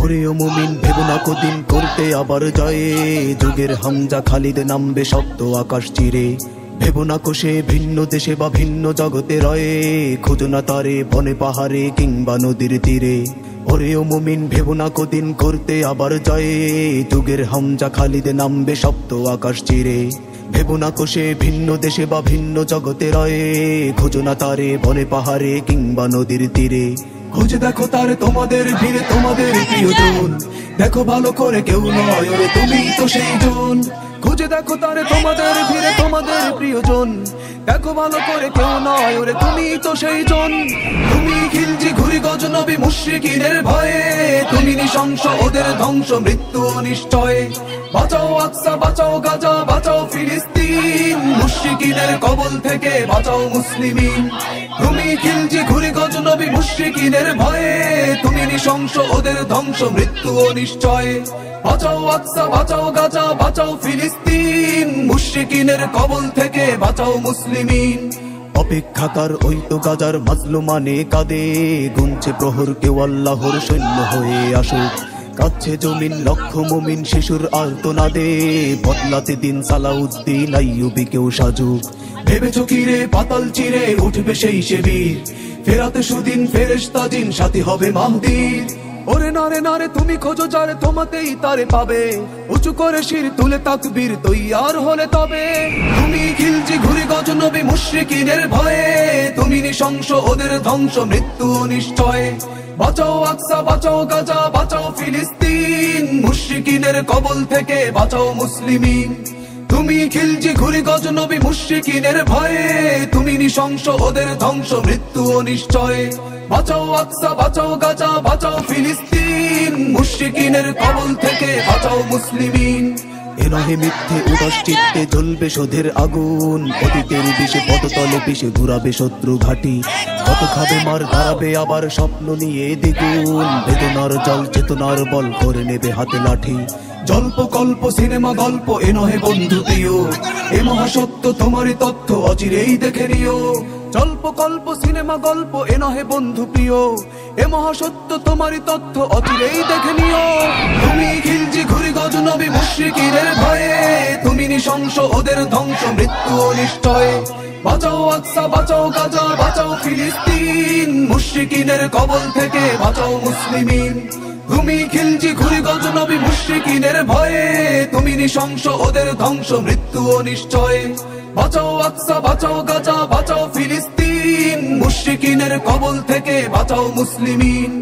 ওরে ও মুমিন ভেবো না কদিন করতে আবার জয়ে, যুগের হামজা খালিদ নামবে শক্ত আকাশ চিরে। ভেবো না কোষে ভিন্ন দেশে বা ভিন্ন জগতে রয়ে, খোঁজো না তারে বনে পাহাড়ে কিংবা নদীর তীরে। ওরে ও মুমিন ভেবো না কদিন করতে আবার জয়ে, যুগের হামজা খালিদ নামবে শক্ত আকাশ চিরে। ভেবো না কোষে ভিন্ন দেশে বা ভিন্ন জগতে রয়ে, খোঁজো না তারে বনে পাহাড়ে কিংবা নদীর তীরে। খুঁজে দেখো তার তোমাদের ভিড়ে তোমাদের প্রিয়জন, দেখো ভালো করে কেউ নয় ওরে তুমি তো সেই জন। খুঁজে দেখো তার তোমাদের ভিড়ে তোমাদের প্রিয়জন, দেখো ভালো করে কেউ নয় ওরে তুমি তো সেই জন। তুমি খিলজি ঘুরি গজনবী মুশরিকিনের ভয়ে, তুমি নৃশংস ওদের ধ্বংস মৃত্যু নিশ্চয়। বাঁচাও আকসা বাঁচাও গাজা বাঁচাও ফিলিস্তিন, মুশরিকিনের কবল থেকে বাঁচাও মুসলিমিন। তুমি খিলজি ঘুরি গজনবী মুশরিকিনের ভয়ে, তুমি নৃশংস ওদের ধ্বংস মৃত্যু নিশ্চয়। বাঁচাও আকসা বাঁচাও গাজা বাঁচাও ফিলিস্তিন, মুশরিকিনের কবল থেকে বাঁচাও মুসলিমিন। অপেক্ষাকার ওই তো গাজার মাজলুমানে কাঁদে, গুনছে প্রহর কেউ আল্লাহর সৈন্য হয়ে আসুক। কাচ্ছে জমিন লক্ষ মুমিন শিশুর আর্তনাদে, বদলাতে দিন সালাউদ্দিন আইয়ুবী কেউ সাজুক। ভেবেছো কি রে পাতাল চিরে উঠবে সেই শিবির, ফেরাতে সুদিন ফেরেশতা জিন সাথী হবে মাহদীর। ওরে নারে নারে তুমি খোঁজো যারে তোমাতেই তারে পাবে, উঁচু করে শির তুলে তাকবীর তৈয়ার হলে তবে। তুমি খিলজি ঘুরি গজনবী মুশরিকিনের ভয়ে, তুমি নৃশংস ওদের ধ্বংস মৃত্যু নিশ্চয়। বাঁচাও আকসা বাঁচাও গাজা বাঁচাও ফিলিস্তিন, মুশরিকিনের কবল থেকে বাঁচাও মুসলিমিন। তুমি খিলজি ঘুরি গজনবী মুশরিকিনের ভয়ে, তুমি নৃশংস ওদের ধ্বংস মৃত্যু নিশ্চয়। বাঁচাও আকসা বাঁচাও গাজা বাঁচাও ফিলিস্তিন, মুশরিকিনের কবল থেকে বাঁচাও মুসলিমিন। এ নহে মিথ্যে উদাস চিত্তে জ্বলবে শোধের আগুন, অতীতের বিষে পদতলে পিষে ঘুরাবে শত্রু ঘাটি। কত খাবে মার দাঁড়াবে আবার স্বপ্ন নিয়ে দ্বিগুণ, বেদনার জল চেতনার বল করে নেবে হাতে লাঠি। জল্প কল্প সিনেমা গল্প এ নহে বন্ধু প্রিয়, এ মহাসত্য তোমারই তথ্য অচিরেই দেখে নিও। জল্প কল্প সিনেমা গল্প এ নহে বন্ধু প্রিয়, এ মহাসত্য তোমারই তথ্য অচিরেই দেখে নিও। তুমি খিলজি ঘুরি গজনবী মুশরিকিনের ভয়ে, তুমি নৃশংস ওদের ধ্বংস মৃত্যু নিশ্চয়। বাঁচাও আকসা বাঁচাও গাজা বাঁচাও ফিলিস্তিন, মুশরিকিনের কবল থেকে বাঁচাও মুসলিমিন। তুমি খিলজি ঘুরি গজনবী মুশরিকিনের ভয়ে, তুমি নৃশংস ওদের ধ্বংস মৃত্যু নিশ্চয়। বাঁচাও আকসা বাঁচাও গাজা বাঁচাও ফিলিস্তিন, মুশরিকিনের কবল থেকে বাঁচাও মুসলিমিন।